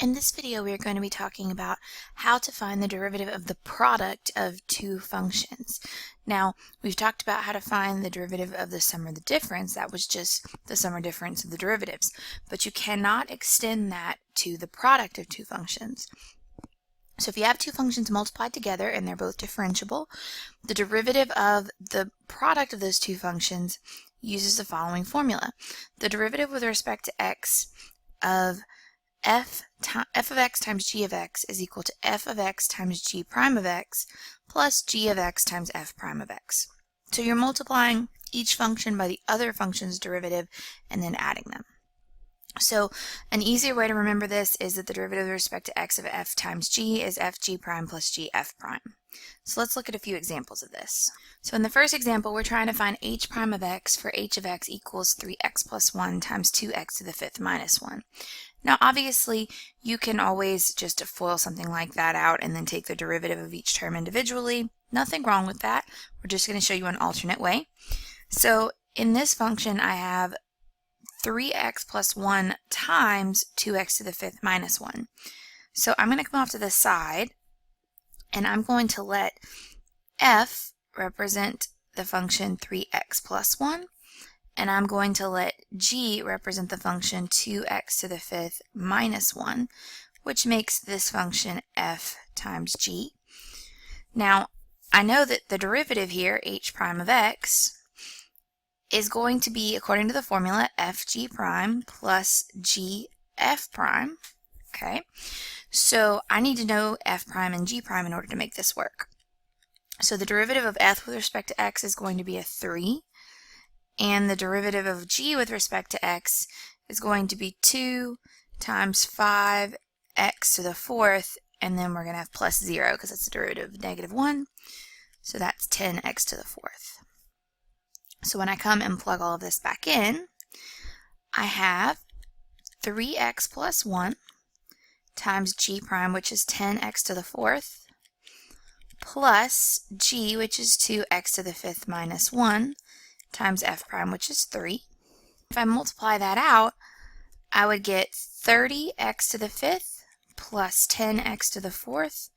In this video, we are going to be talking about how to find the derivative of the product of two functions. Now, we've talked about how to find the derivative of the sum or the difference. That was just the sum or difference of the derivatives. But you cannot extend that to the product of two functions. So if you have two functions multiplied together and they're both differentiable, the derivative of the product of those two functions uses the following formula. The derivative with respect to x of f of x times g of x is equal to f of x times g prime of x plus g of x times f prime of x. So you're multiplying each function by the other function's derivative and then adding them. So an easier way to remember this is that the derivative with respect to x of f times g is f g prime plus g f prime. So let's look at a few examples of this. So in the first example, we're trying to find h prime of x for h of x equals 3x plus 1 times 2x to the fifth minus 1. Now obviously you can always just FOIL something like that out and then take the derivative of each term individually. Nothing wrong with that. We're just going to show you an alternate way. So in this function I have 3x plus 1 times 2x to the fifth minus 1. So I'm going to come off to the side and I'm going to let f represent the function 3x plus 1, and I'm going to let g represent the function 2x to the fifth minus 1, which makes this function f times g. Now, I know that the derivative here, h prime of x, is going to be, according to the formula, f g prime plus g f prime. Okay, so I need to know f prime and g prime in order to make this work. So the derivative of f with respect to x is going to be a 3, and the derivative of g with respect to x is going to be 2 times 5x to the fourth, and then we're going to have plus 0 because that's the derivative of negative 1, so that's 10x to the fourth. So when I come and plug all of this back in, I have 3x plus 1 times g prime, which is 10x to the fourth, plus g, which is 2x to the fifth minus 1, times f prime, which is 3. If I multiply that out, I would get 30x to the fifth plus 10x to the fourth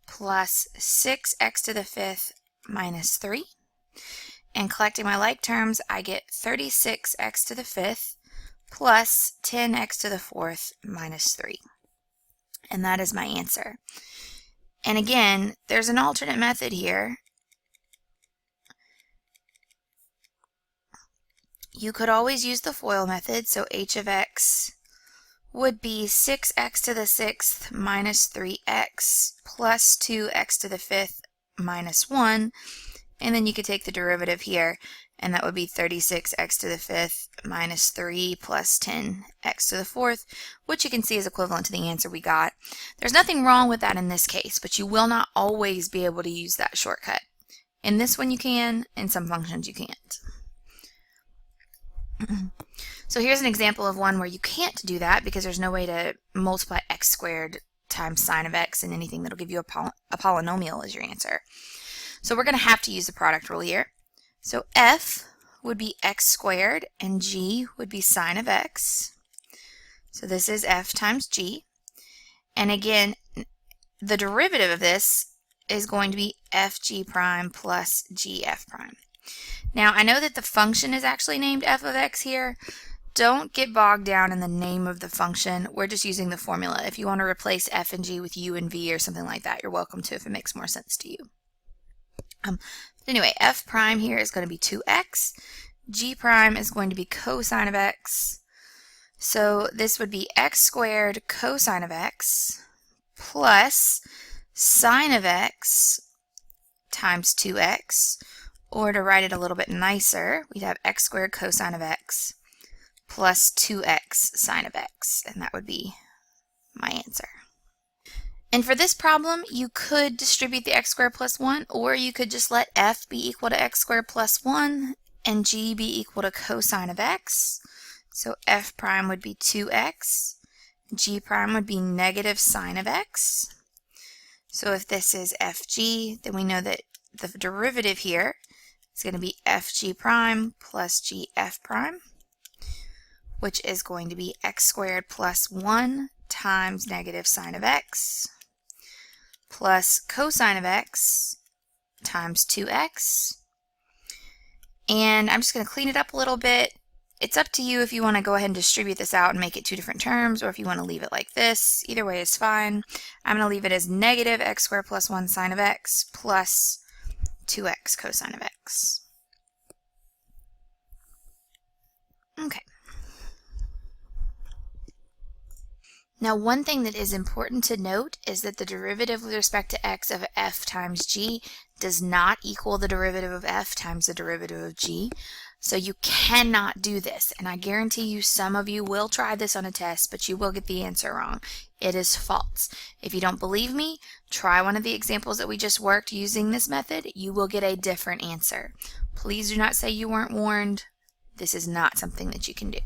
plus 6x to the fifth minus 3. And collecting my like terms, I get 36x to the fifth plus 10x to the fourth minus 3. And that is my answer. And again, there's an alternate method here. You could always use the FOIL method, so h of x would be 6x to the sixth minus 3x plus 2x to the fifth minus 1, and then you could take the derivative here, and that would be 36x to the fifth minus 3 plus 10x to the fourth, which you can see is equivalent to the answer we got. There's nothing wrong with that in this case, but you will not always be able to use that shortcut. In this one you can, in some functions you can't. So here's an example of one where you can't do that because there's no way to multiply x squared times sine of x and anything that'll give you a polynomial as your answer. So we're going to have to use the product rule here. So f would be x squared and g would be sine of x. So this is f times g. And again, the derivative of this is going to be f g prime plus g f prime. Now I know that the function is actually named f of x here. Don't get bogged down in the name of the function. We're just using the formula. If you want to replace f and g with u and v or something like that, you're welcome to if it makes more sense to you. Anyway, f prime here is going to be 2x. G prime is going to be cosine of x. So this would be x squared cosine of x plus sine of x times 2x. Or to write it a little bit nicer, we'd have x squared cosine of x plus 2x sine of x, and that would be my answer. And for this problem, you could distribute the x squared plus 1, or you could just let f be equal to x squared plus 1 and g be equal to cosine of x. So f prime would be 2x, g prime would be negative sine of x. So if this is fg, then we know that the derivative here is going to be fg prime plus gf prime, which is going to be x squared plus 1 times negative sine of x plus cosine of x times 2x. And I'm just going to clean it up a little bit. It's up to you if you want to go ahead and distribute this out and make it two different terms, or if you want to leave it like this. Either way is fine. I'm going to leave it as negative x squared plus 1 sine of x plus 2x cosine of x. Okay. Now, one thing that is important to note is that the derivative with respect to x of f times g does not equal the derivative of f times the derivative of g. So you cannot do this, and I guarantee you some of you will try this on a test, but you will get the answer wrong. It is false. If you don't believe me, try one of the examples that we just worked using this method. You will get a different answer. Please do not say you weren't warned. This is not something that you can do.